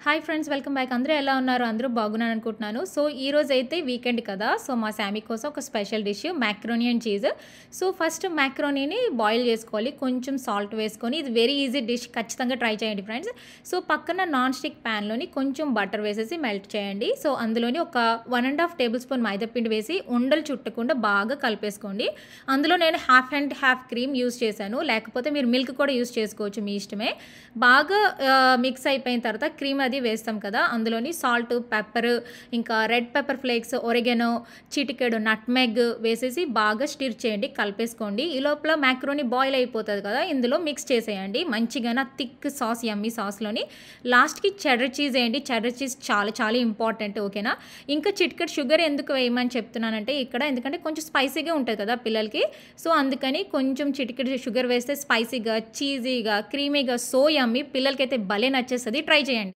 Hi friends, welcome back. అందరూ ఎలా ఉన్నారు? అందరూ బాగున్నాను అనుకుంటున్నాను. సో ఈ రోజు అయితే వీకెండ్ కదా, సో మా శామీ కోసం ఒక special dish macaroni and cheese. So first మ్యాక్రోనీని బాయిల్ చేసుకోవాలి, కొంచెం సాల్ట్ వేసుకొని. ఇది వెరీ ఈజీ డిష్, ఖచ్చితంగా ట్రై చేయండి ఫ్రెండ్స్. సో పక్కన నాన్ స్టిక్ ప్యాన్లోని కొంచెం బటర్ వేసేసి మెల్ట్ చేయండి. సో అందులోని ఒక 1.5 టేబుల్ స్పూన్ మైదాపిండి వేసి ఉండలు చుట్టకుండా బాగా కలిపేసుకోండి. అందులో నేను half and half cream use చేశాను, లేకపోతే మీరు మిల్క్ కూడా యూస్ చేసుకోవచ్చు, మీ ఇష్టమే. బాగా మిక్స్ అయిపోయిన తర్వాత క్రీమ్ అది వేస్తాం కదా, అందులోని సాల్ట్, పెప్పర్, ఇంకా రెడ్ పెప్పర్ ఫ్లేక్స్, ఒరిగెనో, చిటికెడు నట్మెగ్ వేసేసి బాగా స్టిర్ చేయండి, కలిపేసుకోండి. ఈ లోపల మ్యాక్రోనీ బాయిల్ అయిపోతుంది కదా, ఇందులో మిక్స్ చేసేయండి మంచిగా థిక్ సాస్, యమ్మీ సాస్లోని. లాస్ట్కి చెడర్ చీజ్ వేయండి. చెడర్ చీజ్ చాలా చాలా ఇంపార్టెంట్, ఓకేనా. ఇంకా చిటికెడు షుగర్ ఎందుకు వేయమని చెప్తున్నానంటే ఇక్కడ, ఎందుకంటే కొంచెం స్పైసీగా ఉంటుంది కదా పిల్లలకి, సో అందుకని కొంచెం చిటికెడు షుగర్ వేస్తే స్పైసీగా, చీజీగా, క్రీమీగా, సో యమ్మీ, పిల్లలకైతే భలే నచ్చేస్తుంది. ట్రై చేయండి.